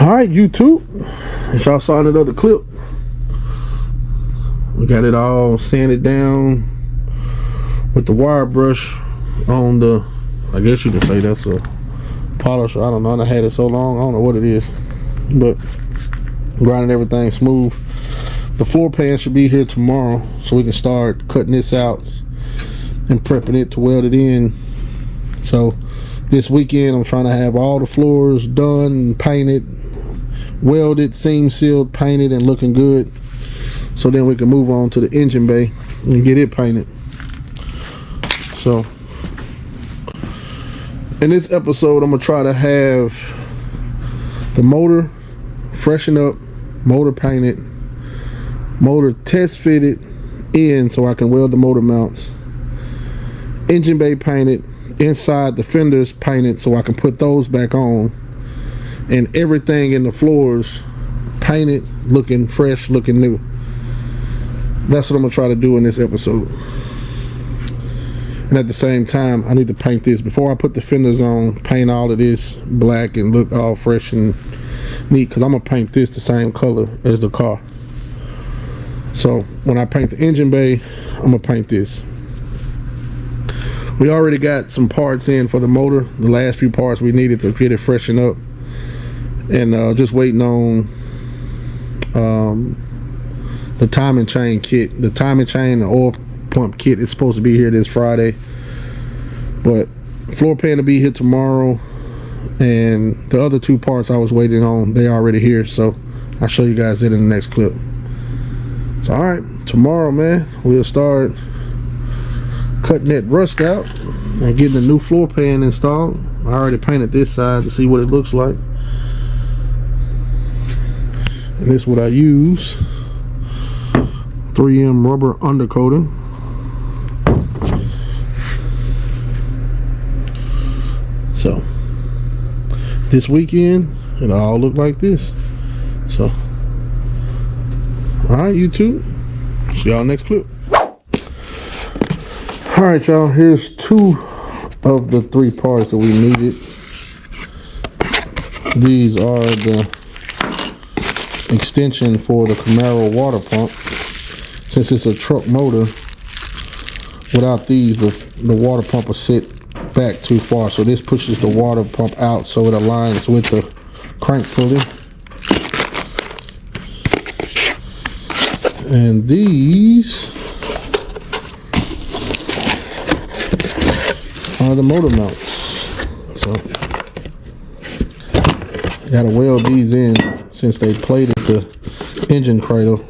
Alright, YouTube, as y'all saw in another clip, we got it all sanded down with the wire brush on the, I guess you can say that's a polisher. I don't know, I had it so long, I don't know what it is, but grinding everything smooth. The floor pan should be here tomorrow, so we can start cutting this out and prepping it to weld it in. So this weekend I'm trying to have all the floors done and painted, welded, seam sealed, painted, and looking good, so then we can move on to the engine bay and get it painted. So in this episode I'm gonna try to have the motor freshen up, motor painted, motor test fitted in so I can weld the motor mounts, engine bay painted, inside the fenders painted so I can put those back on, and everything in the floors painted, looking fresh, looking new. That's what I'm gonna try to do in this episode. And at the same time, I need to paint this before I put the fenders on, paint all of this black and look all fresh and neat, because I'm gonna paint this the same color as the car. So when I paint the engine bay, I'm gonna paint this. We already got some parts in for the motor, the last few parts we needed to get it freshen up, and just waiting on the timing chain kit. The timing chain and oil pump kit is supposed to be here this Friday, but floor pan will be here tomorrow, and the other two parts I was waiting on, they already here, so I'll show you guys it in the next clip. So alright, tomorrow, man, we'll start cutting that rust out and getting the new floor pan installed. I already painted this side to see what it looks like, and this is what I use, 3M rubber undercoating. So this weekend it'll all look like this. So alright, YouTube, see y'all next clip. Alright, y'all, here's two of the three parts that we needed. These are the extension for the Camaro water pump. Since it's a truck motor, without these, the water pump will sit back too far, so this pushes the water pump out so it aligns with the crank pulley. And these are the motor mounts. So gotta weld these in. Since they plated the engine cradle,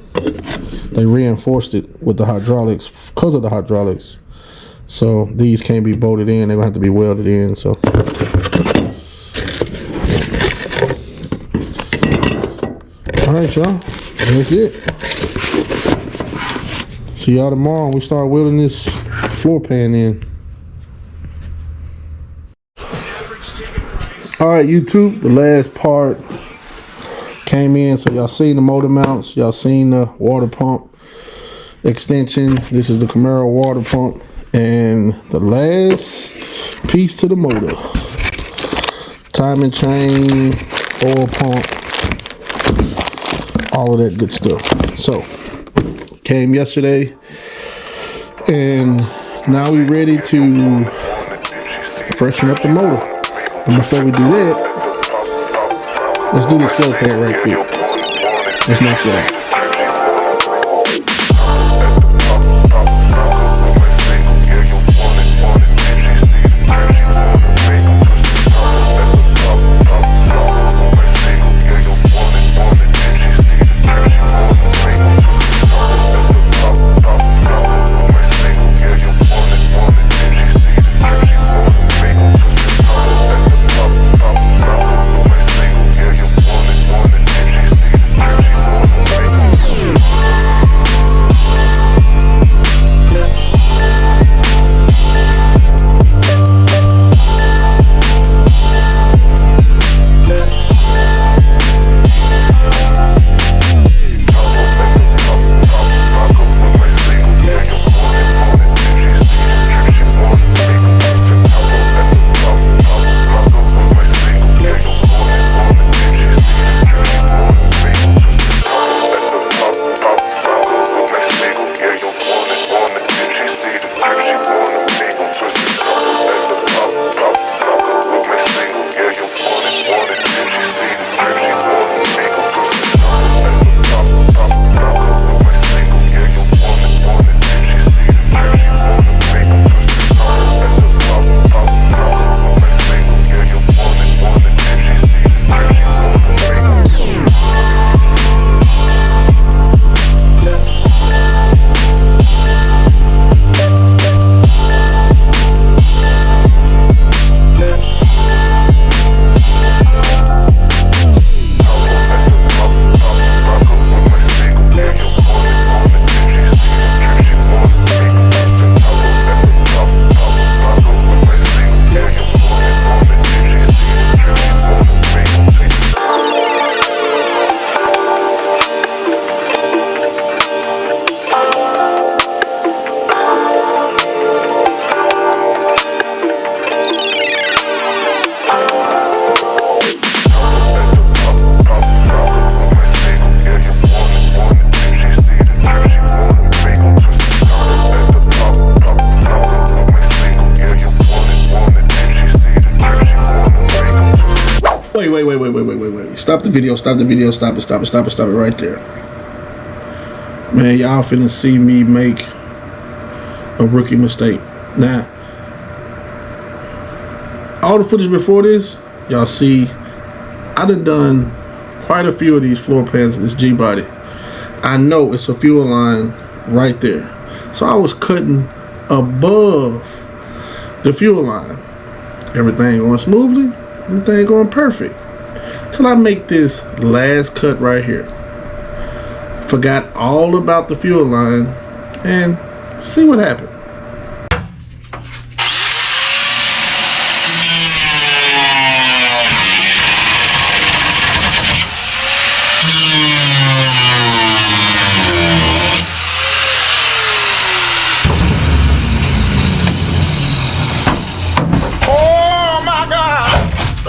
they reinforced it with the hydraulics because of the hydraulics. So these can't be bolted in, they're gonna have to be welded in. So alright, y'all, that's it. See y'all tomorrow when we start welding this floor pan in. Alright, YouTube, the last part came in. So y'all seen the motor mounts, y'all seen the water pump extension. This is the Camaro water pump, and the last piece to the motor, timing chain, oil pump, all of that good stuff. So came yesterday, and now we ready to freshen up the motor. And before we do that, let's do the floor pan right quick. Let's knock that out. Wait. Stop the video, stop it right there. Man, y'all finna see me make a rookie mistake. Now, all the footage before this, y'all see, I done quite a few of these floor pans in this G-body. I know it's a fuel line right there. So I was cutting above the fuel line. Everything going smoothly, everything going perfect. Till I make this last cut right here. Forgot all about the fuel line and see what happened.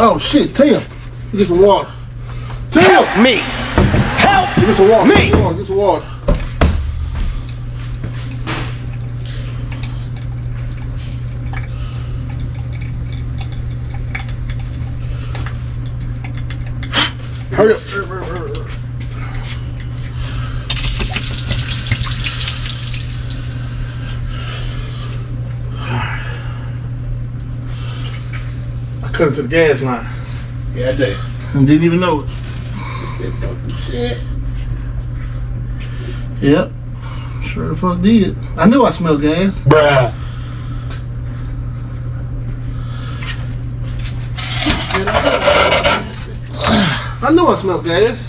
Oh shit, Tim, get some water. Tim! Help me! Help get some water. Me! Get some water. Hurry up. Cut it to the gas line. Yeah, I did. And didn't even know it. Some shit. Yep. Sure the fuck did. I knew I smelled gas. Bruh. I knew I smelled gas.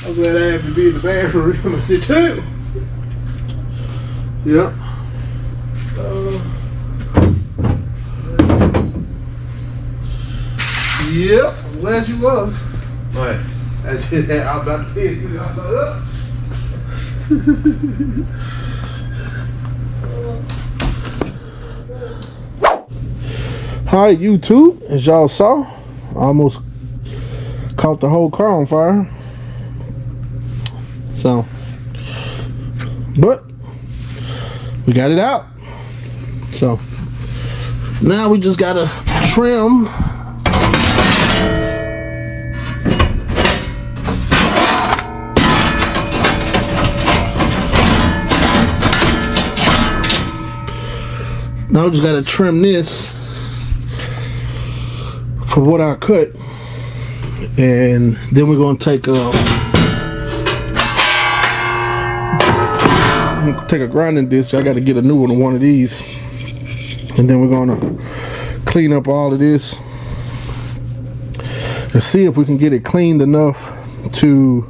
I'm glad I have to be in the bathroom. I said, too. Yep. Yep, I'm glad you was. What? I said that I was about to piss. I was like, Hi YouTube, as y'all saw, I almost caught the whole car on fire. So, but we got it out. So now we just gotta trim. Now we just gotta trim this for what I cut, and then we're gonna take a grinding disc. I gotta get a new one of these, and then we're gonna clean up all of this and see if we can get it cleaned enough to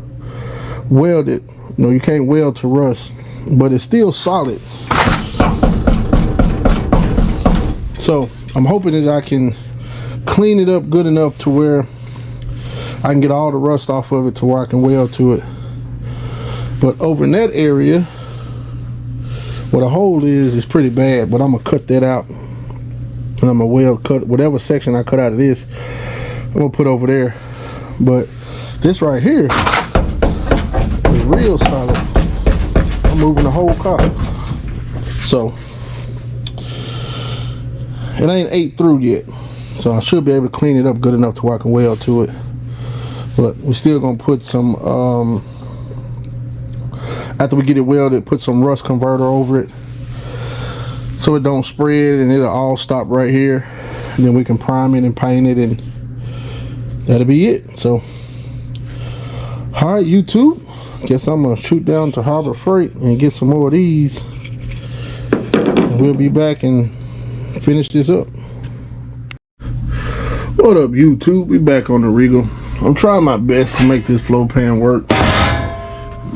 weld it. You know, you can't weld to rust, but it's still solid. So I'm hoping that I can clean it up good enough to where I can get all the rust off of it to where I can weld to it. But over in that area where the hole is pretty bad, but I'm gonna cut that out, and I'm gonna weld cut whatever section I cut out of this, I'm gonna put over there. But this right here is real solid. I'm moving the whole car, so it ain't ate through yet, so I should be able to clean it up good enough to where I can weld to it. But we're still gonna put some after we get it welded, put some rust converter over it so it don't spread, and it'll all stop right here, and then we can prime it and paint it, and that'll be it. So alright YouTube, guess I'm gonna shoot down to Harbor Freight and get some more of these, and we'll be back and finish this up. What up YouTube, we back on the Regal. I'm trying my best to make this flow pan work,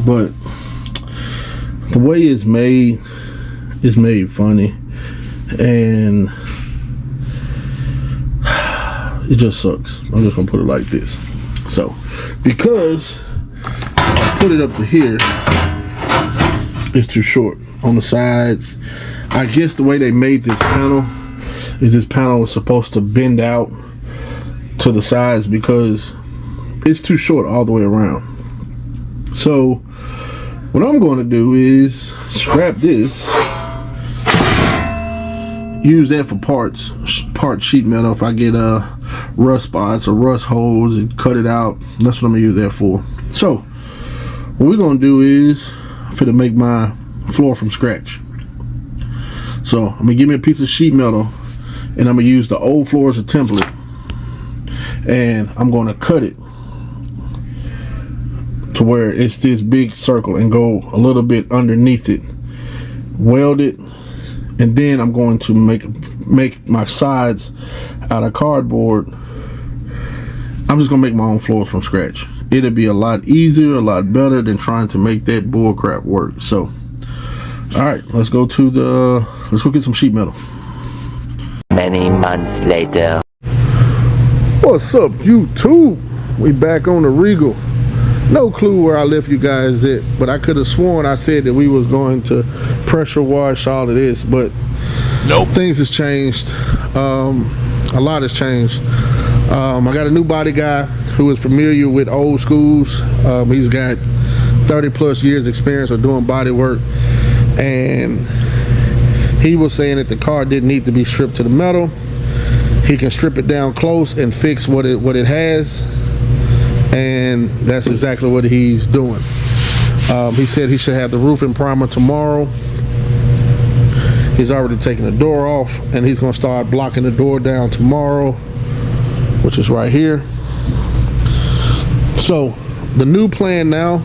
but the way it's made funny, and it just sucks. I'm just gonna put it like this. So because I put it up to here, it's too short on the sides. I guess the way they made this panel is this panel was supposed to bend out to the sides because it's too short all the way around. So what I'm going to do is scrap this, use that for part sheet metal if I get rust spots or rust holes and cut it out. That's what I'm gonna use that for. So what we're gonna do is I'm gonna make my floor from scratch. So I'm gonna give me a piece of sheet metal, and I'm gonna use the old floor as a template, and I'm gonna cut it to where it's this big circle and go a little bit underneath it, weld it, and then I'm going to make my sides out of cardboard. I'm just gonna make my own floors from scratch. It'll be a lot easier, a lot better than trying to make that bull crap work. So all right, let's go get some sheet metal. Many months later. What's up, YouTube? We back on the Regal. No clue where I left you guys at, but I could have sworn I said that we was going to pressure wash all of this, but nope. Things has changed. A lot has changed. I got a new body guy who is familiar with old schools. He's got 30 plus years experience of doing body work, and he was saying that the car didn't need to be stripped to the metal. He can strip it down close and fix what it has, and that's exactly what he's doing. He said he should have the roofing primer tomorrow. He's already taken the door off, and he's going to start blocking the door down tomorrow, which is right here. So the new plan now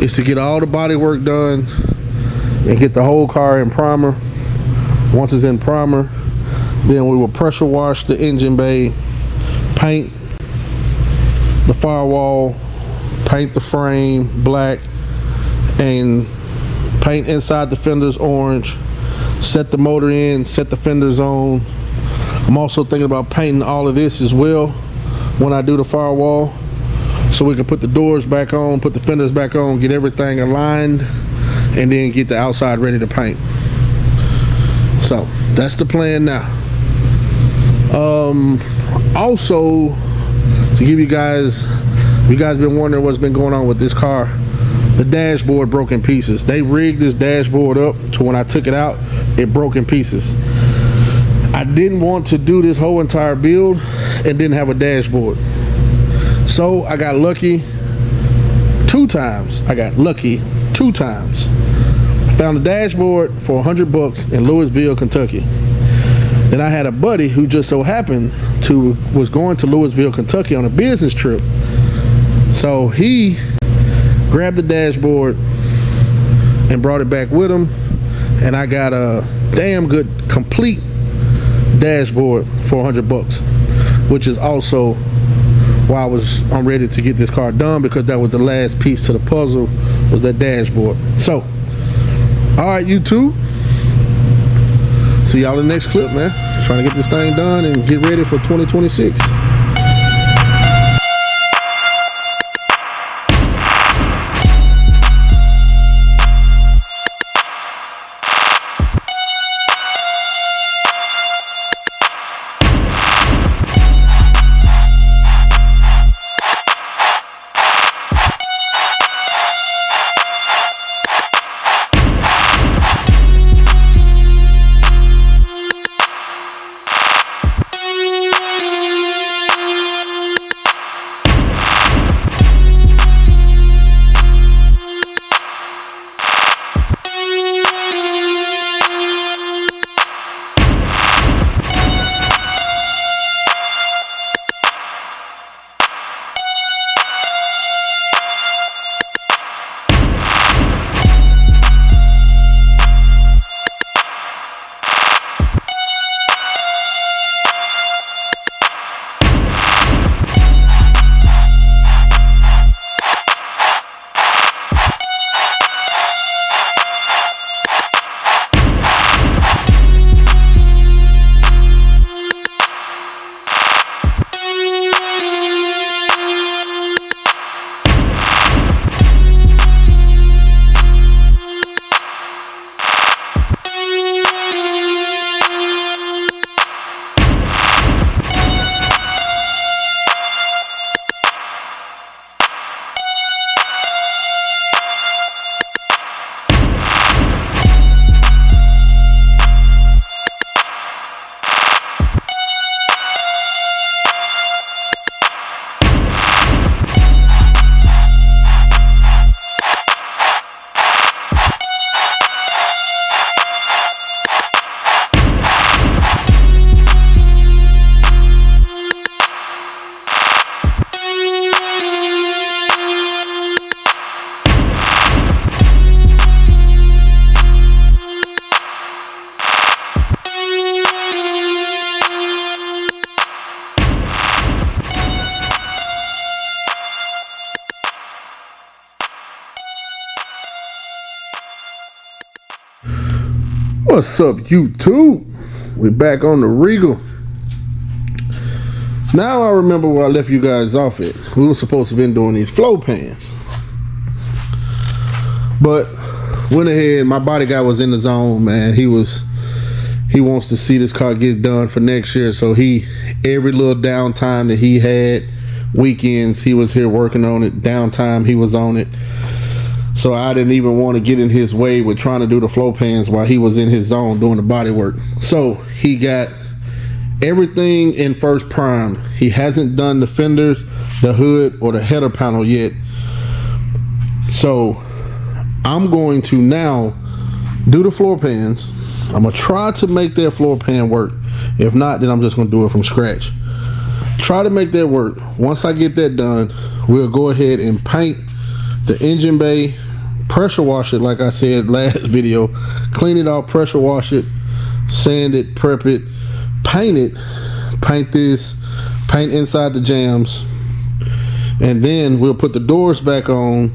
is to get all the body work done and get the whole car in primer. Once it's in primer, then we will pressure wash the engine bay, paint the firewall, paint the frame black, and paint inside the fenders orange, set the motor in, set the fenders on. I'm also thinking about painting all of this as well when I do the firewall, so we can put the doors back on, put the fenders back on, get everything aligned, and then get the outside ready to paint. So that's the plan now. Also, to give you guys been wondering what's been going on with this car, the dashboard broke in pieces. They rigged this dashboard up to when I took it out, it broke in pieces. I didn't want to do this whole entire build and didn't have a dashboard, so I got lucky two times. I found a dashboard for $100 in Louisville, Kentucky. Then I had a buddy who just so happened was going to Louisville, Kentucky on a business trip. So he grabbed the dashboard and brought it back with him, and I got a damn good complete dashboard for $100, which is also why I'm ready to get this car done, because that was the last piece to the puzzle, was that dashboard. So all right, YouTube, see y'all in the next clip, man. Trying to get this thing done and get ready for 2026. What's up, YouTube? We're back on the Regal. Now I remember where I left you guys off at. We were supposed to have been doing these flow pans, but went ahead. My body guy was in the zone, man. He wants to see this car get done for next year. So every little downtime that he had, weekends, he was here working on it. Downtime, he was on it. So I didn't even want to get in his way with trying to do the flow pans while he was in his zone doing the body work. So he got everything in first prime. He hasn't done the fenders, the hood, or the header panel yet. So I'm going to now do the floor pans. I'm gonna try to make that floor pan work. If not, then I'm just gonna do it from scratch. Try to make that work. Once I get that done, we'll go ahead and paint the engine bay, pressure wash it like I said last video, clean it out, pressure wash it, sand it, prep it, paint it, paint this, paint inside the jams, and then we'll put the doors back on.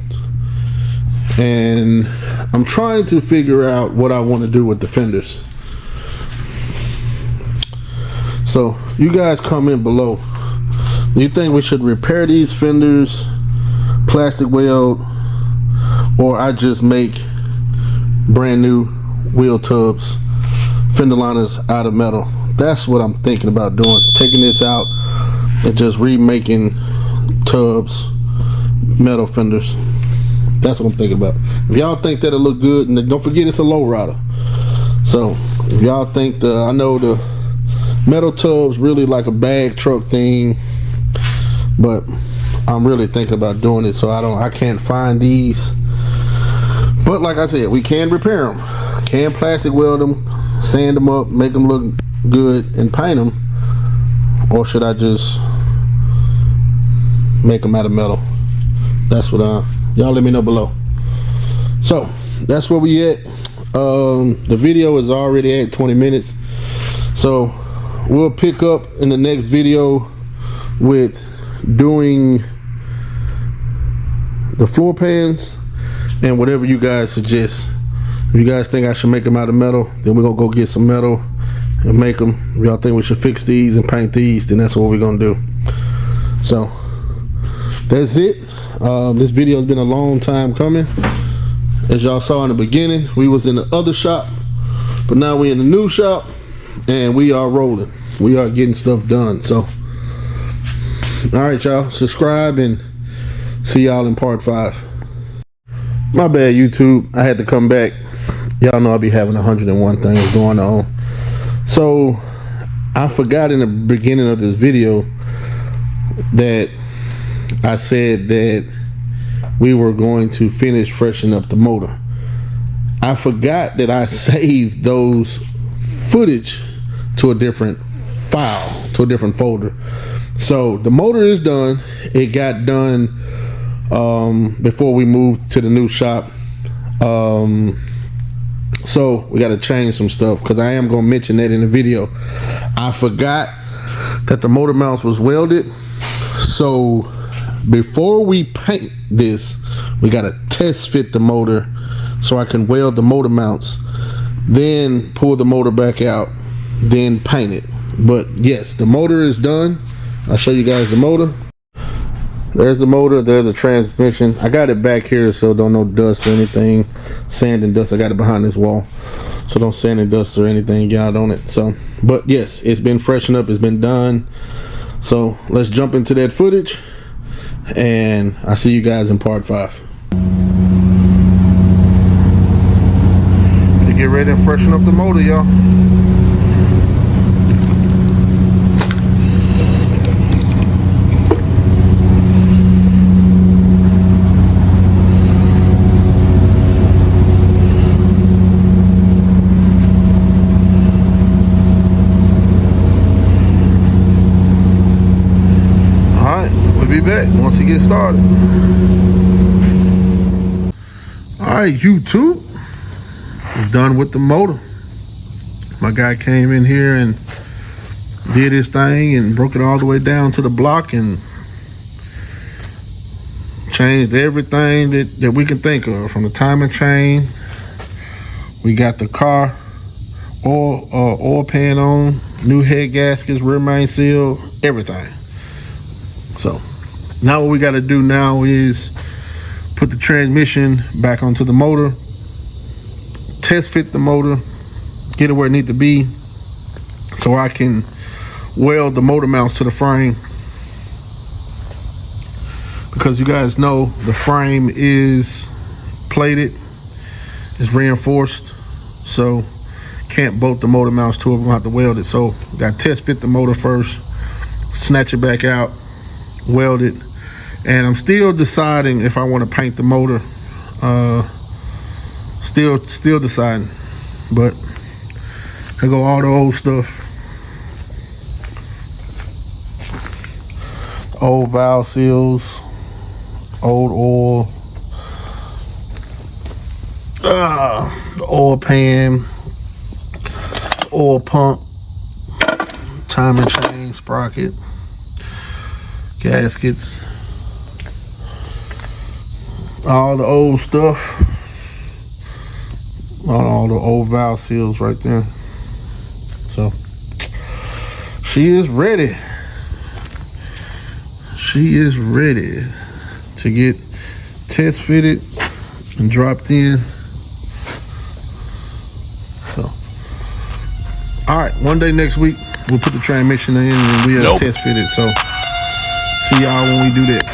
And I'm trying to figure out what I want to do with the fenders. So you guys comment below. Do you think we should repair these fenders, plastic weld, or I just make brand new wheel tubs, fender liners out of metal? That's what I'm thinking about doing, taking this out and just remaking tubs, metal fenders. That's what I'm thinking about. If y'all think that'll look good, and don't forget it's a Lowrider. So if y'all think I know the metal tubs really like a bag truck thing, but I'm really thinking about doing it. So I can't find these. But like I said, we can repair them. Can plastic weld them, sand them up, make them look good, and paint them. Or should I just make them out of metal? That's what y'all let me know below. So that's where we at. The video is already at 20 minutes. So we'll pick up in the next video with doing the floor pans and whatever you guys suggest. If you guys think I should make them out of metal, then we're gonna go get some metal and make them. If y'all think we should fix these and paint these, then that's what we're gonna do. So that's it. This video has been a long time coming. As y'all saw in the beginning, we was in the other shop, but now we in the new shop and we are rolling. We are getting stuff done. So all right, y'all, subscribe and see y'all in part 5. My bad, YouTube, I had to come back. Y'all know I'll be having 101 things going on. So I forgot in the beginning of this video that I said that we were going to finish freshening up the motor. I forgot that I saved those footage to a different file, to a different folder. So the motor is done. It got done before we moved to the new shop. So we got to change some stuff because I am going to mention that in the video. I forgot that the motor mounts was welded. So before we paint this, we got to test fit the motor so I can weld the motor mounts, then pull the motor back out, then paint it. But yes, the motor is done. I'll show you guys the motor. There's the motor, there's the transmission. I got it back here so don't no dust or anything, sand and dust. I got it behind this wall, so don't sand and dust or anything get out on it. So, but yes, it's been freshened up, it's been done. So let's jump into that footage and I'll see you guys in part 5. Get ready to freshen up the motor, y'all. Be back once he gets started. Alright, YouTube, I'm done with the motor. My guy came in here and did his thing and broke it all the way down to the block and changed everything that we can think of, from the timing chain. We got the car oil pan on, new head gaskets, rear main seal, everything. So now what we got to do now is put the transmission back onto the motor, test fit the motor, get it where it needs to be, so I can weld the motor mounts to the frame. Because you guys know the frame is plated, it's reinforced, so can't bolt the motor mounts to it. We're gonna have to weld it. So we got to test fit the motor first, snatch it back out, weld it, and I'm still deciding if I want to paint the motor. Still deciding, but I go all the old stuff, old valve seals, old oil, the oil pan, oil pump, timing chain, sprocket, gaskets, all the old stuff, all the old valve seals right there. So she is ready. She is ready to get test fitted and dropped in. So, all right, one day next week we'll put the transmission in and we'll test fit it. So, see y'all when we do that.